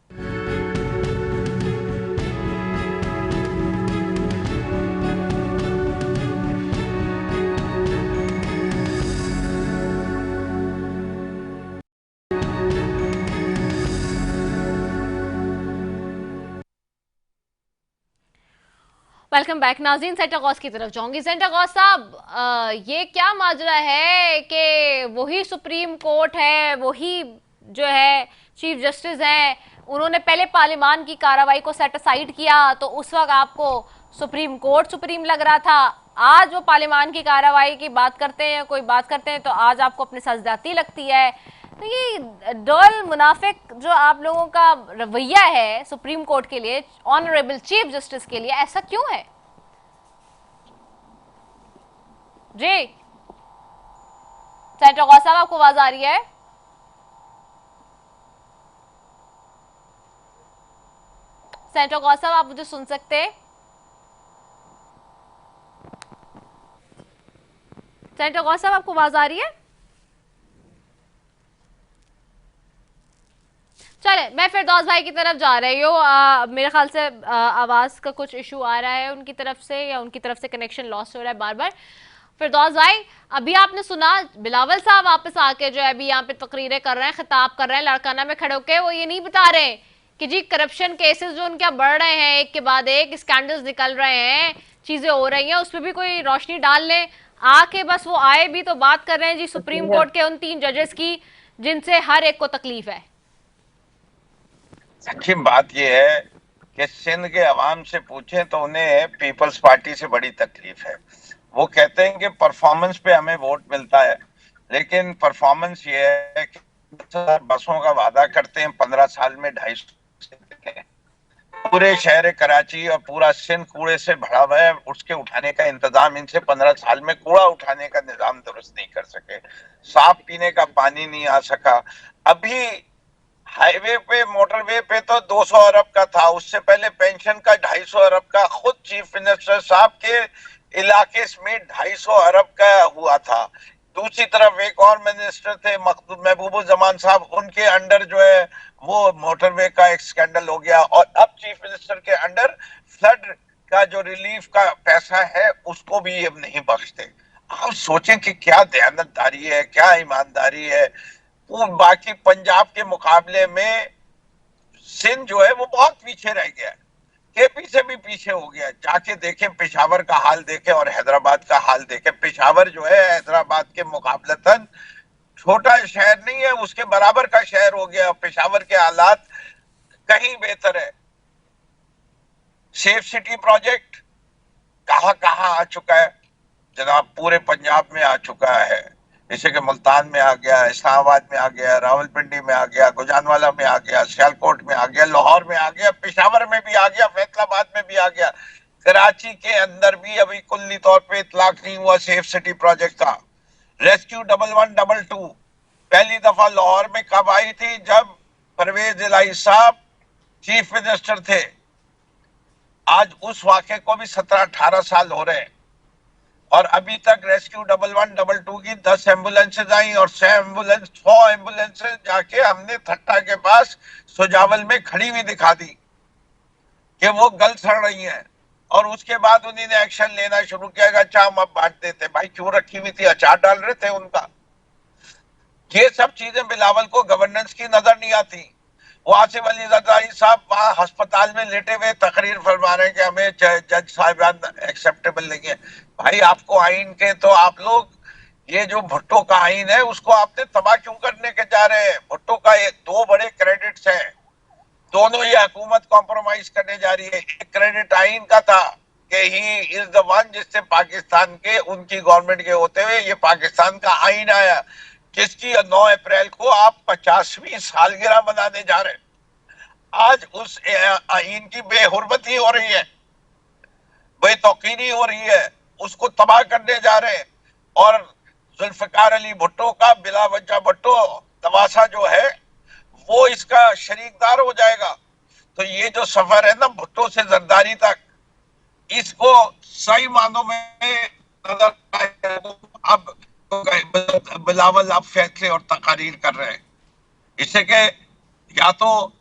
वेलकम बैक नाज़रीन। सेनेटर गौस की तरफ जाऊंगी। सेनेटर गौस साहब ये क्या माजरा है कि वही सुप्रीम कोर्ट है, वही जो है चीफ जस्टिस हैं, उन्होंने पहले पार्लियामान की कार्रवाई को सेट असाइड किया तो उस वक्त आपको सुप्रीम कोर्ट सुप्रीम लग रहा था। आज वो पार्लियामान की कार्रवाई की बात करते हैं, कोई बात करते हैं तो आज आपको अपनी सजदाती लगती है। तो ये डल मुनाफिक जो आप लोगों का रवैया है सुप्रीम कोर्ट के लिए, ऑनरेबल चीफ जस्टिस के लिए, ऐसा क्यों है जी? सेनेटर गौस साहब आपको आवाज आ रही है? सेनेटर गौस साहब आप मुझे सुन सकते हैं? सेनेटर गौस साहब आपको आवाज आ रही है? चले मैं फिरदौस भाई की तरफ जा रही हूँ। मेरे ख्याल से आवाज़ का कुछ इशू आ रहा है उनकी तरफ से, या उनकी तरफ से कनेक्शन लॉस हो रहा है बार बार। फिरदौस भाई अभी आपने सुना बिलावल साहब वापस आके जो है अभी यहाँ पे तकरीरें कर रहे हैं, खिताब कर रहे हैं लाड़काना में खड़े होके, वो ये नहीं बता रहे कि जी करप्शन केसेस जो उनके बढ़ रहे हैं, एक के बाद एक स्कैंडल्स निकल रहे हैं, चीजें हो रही हैं, उस पर भी कोई रोशनी डाल लें। आके बस वो आए भी तो बात कर रहे हैं जी सुप्रीम कोर्ट के उन 3 जजेस की जिनसे हर एक को तकलीफ है। देखिए बात यह है कि सिंध के अवाम से पूछें तो उन्हें पीपल्स पार्टी से बड़ी तकलीफ है। वो कहते हैं कि परफॉर्मेंस पे हमें वोट मिलता है, लेकिन परफॉर्मेंस ये है कि बसों का वादा करते हैं 15 साल में 250 पूरे शहर कराची और पूरा सिंध कूड़े से भरा हुआ है। उसके उठाने का इंतजाम इनसे 15 साल में कूड़ा उठाने का निजाम दुरुस्त नहीं कर सके, साफ पीने का पानी नहीं आ सका। अभी हाईवे पे मोटरवे पे तो 200 अरब का था, उससे पहले पेंशन का 250 अरब का, खुद चीफ मिनिस्टर साहब के इलाके में 250 अरब का हुआ था। दूसरी तरफ एक और मिनिस्टर थे महबूबुज्जमान साहब, उनके अंडर जो है वो मोटरवे का एक स्कैंडल हो गया, और अब चीफ मिनिस्टर के अंडर फ्लड का जो रिलीफ का पैसा है उसको भी अब नहीं बख्शते। आप सोचें कि क्या दयानतदारी है, क्या ईमानदारी है। वो बाकी पंजाब के मुकाबले में सिंध जो है वो बहुत पीछे रह गया है, केपी से भी पीछे हो गया। जाके देखें पेशावर का हाल देखें और हैदराबाद का हाल देखें। पेशावर जो है हैदराबाद के मुकाबलतन छोटा शहर नहीं है, उसके बराबर का शहर हो गया। पेशावर के हालात कहीं बेहतर है। सेफ सिटी प्रोजेक्ट कहां कहां आ चुका है जनाब, पूरे पंजाब में आ चुका है। जैसे कि मुल्तान में आ गया, इस्लामाबाद में आ गया, रावलपिंडी में आ गया, गुजरानवाला में आ गया, सियालकोट में आ गया, लाहौर में आ गया, पेशावर में भी आ गया, फैसलाबाद में भी आ गया। कराची के अंदर भी अभी कुल्ली तौर पे इतलाक नहीं हुआ सेफ सिटी प्रोजेक्ट का। रेस्क्यू 1112 पहली दफा लाहौर में कब आई थी? जब परवेज इलाही साहब चीफ मिनिस्टर थे। आज उस वाक़े को भी 17-18 साल हो रहे हैं और अभी तक रेस्क्यू 1112 की 10 एम्बुलेंसेज आई और 100 एम्बुलेंसेज जाके हमने थट्टा के पास सुजावल में खड़ी हुई दिखा दी कि वो गल सड़ रही हैं, और उसके बाद उन्होंने एक्शन लेना शुरू किया। अच्छा हम अब बांट देते। भाई क्यों रखी हुई थी? अचार डाल रहे थे उनका। ये सब चीजें बिलावल को गवर्नेंस की नजर नहीं आती। वो आसिफ अली जरदारी साहब वहां अस्पताल में लेटे हुए तकरीर फरमा रहे हैं कि हमें जज साहिबान एक्सेप्टेबल नहीं है। भाई आपको आइन के तो आप लोग ये जो भुट्टो का आइन है उसको आपने तबाह क्यों करने के जा रहे हैं? भुट्टो का ये 2 बड़े क्रेडिट्स हैं, दोनों ये हुकूमत कॉम्प्रोमाइज करने जा रही है। एक क्रेडिट आइन का था कि ही इज द वन जिससे पाकिस्तान के उनकी गवर्नमेंट के होते हुए ये पाकिस्तान का आइन आया, जिसकी 9 अप्रैल को आप 50वीं सालगिरह मनाने जा रहे हैं। आज उस आइन की बेहुरमती हो रही है, बेतौकीनी हो रही है, उसको तबाह करने जा रहे हैं। और जुल्फकार अली भुट्टो का बिला वजह भुट्टो तमाशा जो है वो इसका शरीकदार हो जाएगा। तो ये जो सफर है ना भुट्टो से जरदारी तक, इसको सही मानों में अब बिलावल अब फैसले और तकारीर कर रहे हैं। इससे के या तो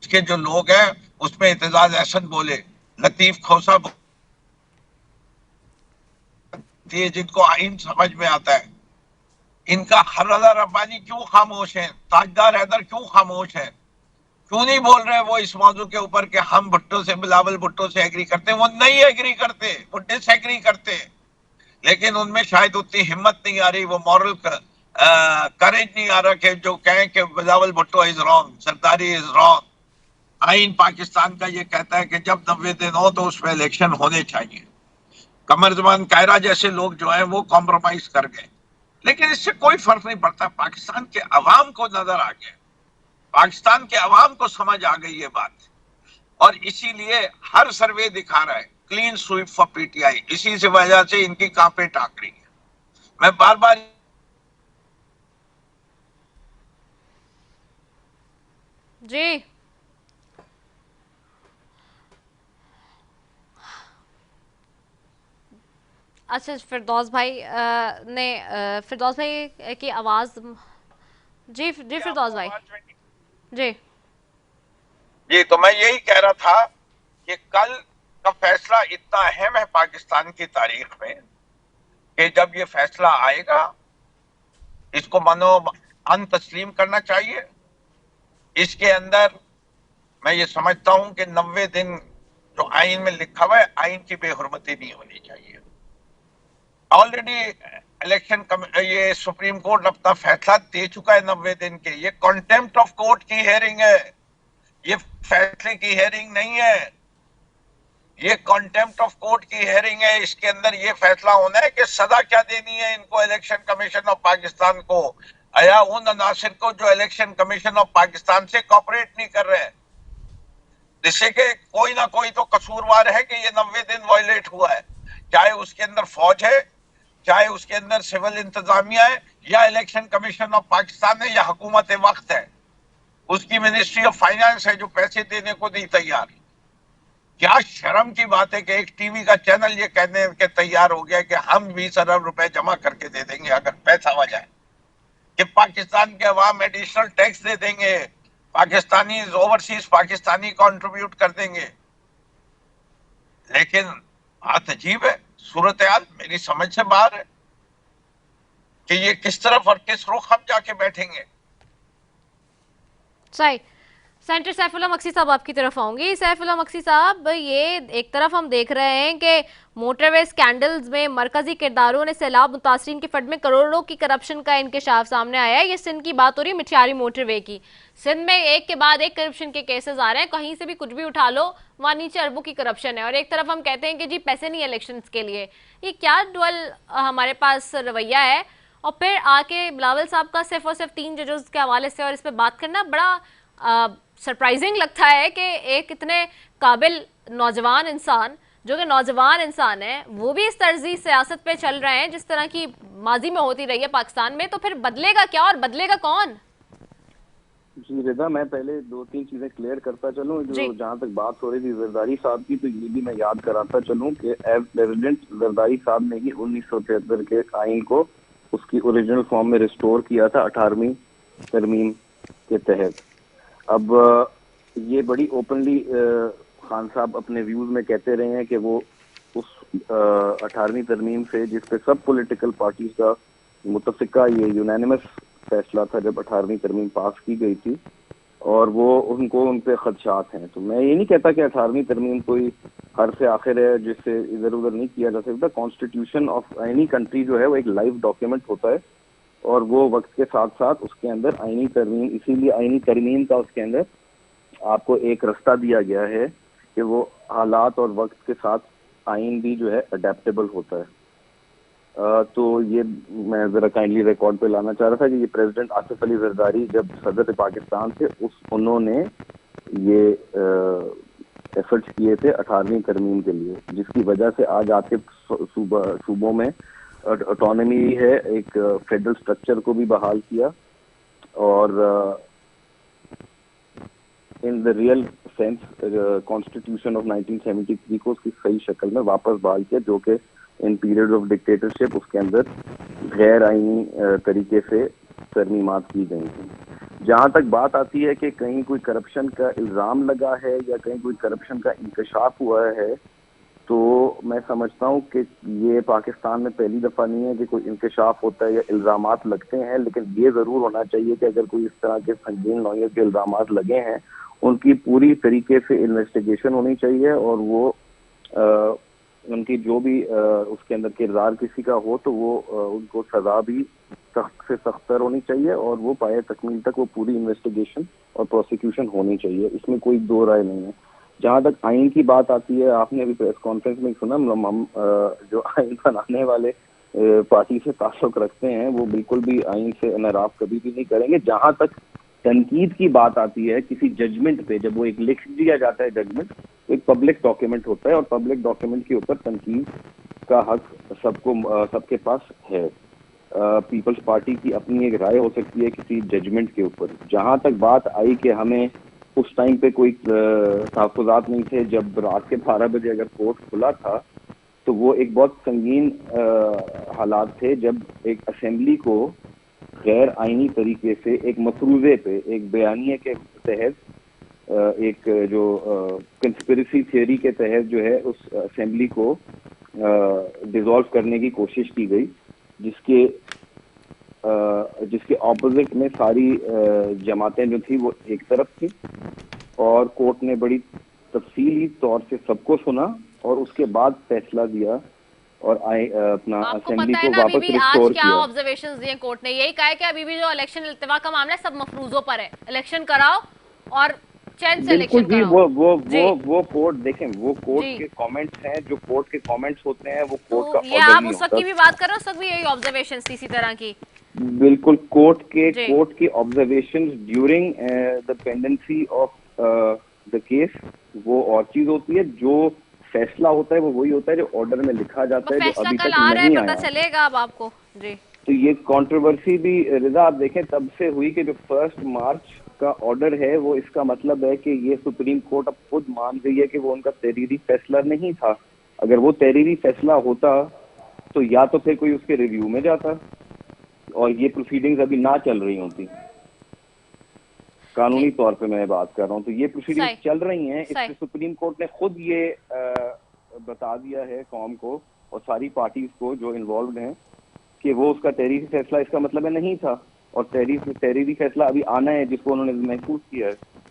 के जो लोग हैं उसमें एतजाज एहसन बोले, लतीफ खोसा जिनको आइन समझ में आता है। इनका हरला रब्बानी क्यों खामोश है? ताजदार हैदर क्यों खामोश है? क्यों नहीं बोल रहे वो इस मौजू के ऊपर कि हम भुट्टो से, बिलावल भुट्टो से एग्री करते हैं? वो नहीं एग्री करते, वो डिसएग्री करते हैं। लेकिन उनमें शायद उतनी हिम्मत नहीं आ रही, वो मॉरल करेज नहीं आ रहा कि जो कहें कि Bilawal Bhutto is wrong, Zardari is wrong. आइन पाकिस्तान का ये कहता है कि जब 90 दिन हो तो उसमें इलेक्शन होने चाहिए। कमर जमान कायरा जैसे लोग जो है वो कॉम्प्रोमाइज कर गए, लेकिन इससे कोई फर्क नहीं पड़ता। पाकिस्तान के अवाम को नजर आ गया, पाकिस्तान के अवाम को समझ आ गई ये बात, और इसीलिए हर सर्वे दिखा रहा है क्लीन स्वीप फॉर पीटीआई। इसी से वजह से इनकी कांपे टाक रही है। मैं बार बार जी अच्छा, फिरदौस भाई फिरदौस भाई की आवाज जी फिरदौस भाई जी जी, तो मैं यही कह रहा था कि कल का फैसला इतना अहम है पाकिस्तान की तारीख में कि जब ये फैसला आएगा इसको मनो तस्लीम करना चाहिए। इसके अंदर मैं ये समझता हूं कि 90 दिन जो आइन में लिखा हुआ है, आइन की बेहुरमती नहीं होनी चाहिए। ऑलरेडी ये सुप्रीम कोर्ट अपना फैसला दे चुका है 90 दिन के। ये कॉन्टेम्प्ट ऑफ कोर्ट की हेयरिंग है, ये फैसले की हेयरिंग नहीं है, ये कॉन्टेम्प्ट ऑफ कोर्ट की हेयरिंग है। इसके अंदर ये फैसला होना है कि सजा क्या देनी है इनको, इलेक्शन कमीशन ऑफ पाकिस्तान को, या उन अनासिर को जो इलेक्शन कमीशन ऑफ पाकिस्तान से कॉपरेट नहीं कर रहे हैं, जिससे कि कोई ना कोई तो कसूरवार है कि ये 90 दिन वायलेट हुआ है, चाहे उसके अंदर फौज है, चाहे उसके अंदर सिविल इंतजामिया है, या इलेक्शन कमीशन ऑफ पाकिस्तान है, या हुकूमत वक्त है, उसकी मिनिस्ट्री ऑफ फाइनेंस है जो पैसे देने को नहीं तैयार। क्या शर्म की बात है कि एक टीवी का चैनल ये कहने के तैयार हो गया कि हम 20 अरब रुपए जमा करके दे देंगे अगर पैसा आ जाए, कि पाकिस्तान के अवाम एडिशनल टैक्स दे देंगे, पाकिस्तानी ओवरसीज पाकिस्तानी कंट्रीब्यूट कर देंगे। लेकिन बात अजीब है, सूरत हाल मेरी समझ से बाहर है कि ये किस तरफ और किस रुख हम जाके बैठेंगे। सही। सेंटर सैफुल्लाह मक्सी साहब आपकी तरफ आऊंगी। सैफुल्लाह मक्सी साहब, ये एक तरफ हम देख रहे हैं कि मोटरवे स्कैंडल्स में मरकजी किरदारों ने सैलाब मुतासरीन के फंड में करोड़ों की करप्शन का इंकशाफ सामने आया है। ये सिंध की बात हो रही है, मिठियारी मोटरवे की। सिंध में एक के बाद एक करप्शन के केसेस आ रहे हैं, कहीं से भी कुछ भी उठा लो वहाँ नीचे अरबों की करप्शन है, और एक तरफ हम कहते हैं कि जी पैसे नहीं इलेक्शंस के लिए। ये क्या डुअल हमारे पास रवैया है? और फिर आके बिलावल साहब का सिर्फ और सिर्फ 3 जजेस के हवाले से और इस पर बात करना बड़ा सरप्राइजिंग लगता है कि एक इतने काबिल नौजवान इंसान, जो कि नौजवान इंसान है, वो भी इस तर्जी सियासत पे चल रहे हैं जिस तरह की माजी में होती रही है पाकिस्तान में। तो फिर बदलेगा क्या और बदलेगा कौन? जी रिदा, मैं पहले 2-3 चीजें क्लियर करता चलूं। जो जहां तक बात हो रही थी जरदारी साहब की, तो ये भी मैं याद कराता चलूं कि एज प्रेसिडेंट जरदारी साहब ने ही 1973 के आइन को उसकी ओरिजिनल फॉर्म में रिस्टोर किया था 18वीं तरमीम के तहत। अब ये बड़ी ओपनली खान साहब अपने व्यूज में कहते रहे हैं कि वो उस 18वीं तरमीम से, जिसपे सब पॉलिटिकल पार्टीज का मुतफिका ये यूनानिमस फैसला था जब 18वीं तरमीम पास की गई थी, और वो उन पे खदशात हैं। तो मैं ये नहीं कहता कि 18वीं तरमीम कोई हर से आखिर है जिससे इधर उधर नहीं किया जा सकता। कॉन्स्टिट्यूशन ऑफ एनी कंट्री जो है वो एक लाइव डॉक्यूमेंट होता है, और वो वक्त के साथ साथ उसके अंदर आईनी तरमीम, इसीलिए आईनी तरमीम का उसके अंदर आपको एक रास्ता दिया गया है कि वो हालात और वक्त के साथ आइन भी जो है अडेप्टेबल होता है। तो ये मैं जरा काइंडली रिकॉर्ड पे लाना चाह रहा था कि ये प्रेसिडेंट आसिफ अली जरदारी जब सदर पाकिस्तान थे उन्होंने ये एफर्ट्स किए थे 18वीं तरमीम के लिए, जिसकी वजह से आज आपके सूबों में ऑटोनॉमी है, एक फेडरल स्ट्रक्चर को भी बहाल किया, और in the real sense constitution of 1973 को उसकी सही शक्ल में वापस बहाल किया, जो कि इन पीरियड ऑफ डिक्टेटरशिप उसके अंदर गैर आईनी तरीके से तरमीमात की गई थी। जहाँ तक बात आती है कि कहीं कोई करप्शन का इल्ज़ाम लगा है या कहीं कोई करप्शन का इंकशाफ हुआ है, तो मैं समझता हूँ कि ये पाकिस्तान में पहली दफ़ा नहीं है कि कोई इंकशाफ होता है या इल्ज़ामात लगते हैं। लेकिन ये ज़रूर होना चाहिए कि अगर कोई इस तरह के संगीन नौयत के इल्ज़ामात लगे हैं, उनकी पूरी तरीके से इन्वेस्टिगेशन होनी चाहिए, और वो उनकी जो भी उसके अंदर किरदार किसी का हो तो वो उनको सज़ा भी सख्त से सख्तर होनी चाहिए, और वो पाए तकमील तक वो पूरी इन्वेस्टिगेशन और प्रोसिक्यूशन होनी चाहिए। इसमें कोई दो राय नहीं है। जहाँ तक आइन की बात आती है, आपने अभी प्रेस कॉन्फ्रेंस में सुना, हम जो आइन बनाने वाले पार्टी से ताल्लुक रखते हैं वो बिल्कुल भी आइन से इनराफ कभी भी नहीं करेंगे। जहाँ तक तनकीद की बात आती है किसी जजमेंट पे, जब वो एक लिख दिया जाता है जजमेंट, तो एक पब्लिक डॉक्यूमेंट होता है, और पब्लिक डॉक्यूमेंट के ऊपर तनकीद का हक सबके पास है। पीपल्स पार्टी की अपनी एक राय हो सकती है किसी जजमेंट के ऊपर। जहाँ तक बात आई कि हमें उस टाइम पे कोई तहफ़्फ़ुज़ात नहीं थे, जब रात के 12 बजे अगर कोर्ट खुला था, तो वो एक बहुत संगीन हालात थे जब एक असेंबली को गैर आईनी तरीके से एक मफरूज़े पे, एक बयानिए के तहत, एक जो कंस्पिरेसी थियरी के तहत जो है उस असेंबली को डिसॉल्व करने की कोशिश की गई, जिसके ऑपोजिट में सारी जमातें जो थी वो एक तरफ थी, और कोर्ट ने बड़ी तफसीली तौर से सबको सुना और उसके बाद फैसला दिया और अपना आपको असेंबली पता है को ना अभी वापस भी आज रिस्टोर क्या किया। ऑब्जर्वेशंस दिए कोर्ट ने, यही कहा है कि अभी भी जो इलेक्शन इल्तिवा का मामला है सब मफरूजों पर है, इलेक्शन कराओ और चैन से बिल्कुल इलेक्शन जी, कराओ। वो कोर्ट देखें, वो कोर्ट जी के कमेंट्स हैं, जो कोर्ट के कमेंट्स होते हैं वो कोर्ट का तो ये ऑर्डर आप नहीं उस वक्त होता। की भी बात कर रहे हो, उस वक्त भी यही ऑब्जर्वेशन थी इसी तरह की। बिल्कुल, जी कोर्ट की observations during the pendency of the case वो और चीज होती है, जो फैसला होता है वो वही होता है जो ऑर्डर में लिखा वो जाता है, जो फैसला अभी कल तक आ रहा है, नहीं पता आया। चलेगा अब आपको। जी तो ये कंट्रोवर्सी भी रिजा आप देखें तब से हुई कि जो 1 मार्च का ऑर्डर है वो इसका मतलब है कि ये सुप्रीम कोर्ट अब खुद मान गई है कि वो उनका तहरीरी फैसला नहीं था। अगर वो तहरीरी फैसला होता तो या तो फिर कोई उसके रिव्यू में जाता और ये प्रोसीडिंग्स अभी ना चल रही होती। कानूनी तौर पे मैं बात कर रहा हूँ, तो ये प्रोसीडिंग्स सही चल रही हैं, सही इसलिए सुप्रीम कोर्ट ने खुद ये बता दिया है कौम को और सारी पार्टीज को जो इन्वॉल्व हैं कि वो उसका तहरीरी फैसला इसका मतलब है नहीं था, और तहरीरी फैसला अभी आना है जिसको उन्होंने महसूस किया है।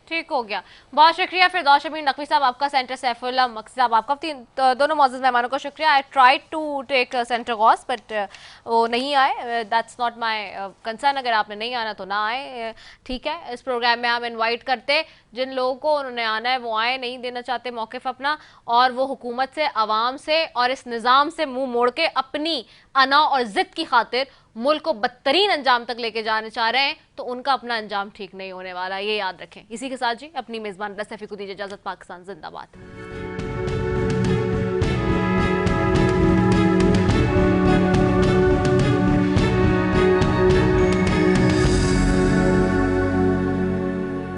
ठीक हो गया, बहुत शुक्रिया फिरदौस अमीन नकवी साहब आपका, सेंटर सैफुल्लाह मक्सी साहब आपका, दोनों मौजूद मेहमानों को शुक्रिया। I tried to take centre गॉस बट वो नहीं आए, दैट्स नॉट माय कंसर्न, अगर आपने नहीं आना तो ना आए, ठीक है। इस प्रोग्राम में हम इनवाइट करते जिन लोगों को उन्होंने आना है वो आए, नहीं देना चाहते मौक़िफ़ अपना, और वो हुकूमत से, आवाम से और इस निज़ाम से मुंह मोड़ के अपनी अना और ज़िद की खातिर मुल्क को बदतरीन अंजाम तक लेके जाने चाह रहे हैं, तो उनका अपना अंजाम ठीक नहीं होने वाला, ये याद रखें। इसी के साथ जी अपनी मेज़बान रज़ा सैफ़ी को दीजिए इजाज़त। पाकिस्तान जिंदाबाद।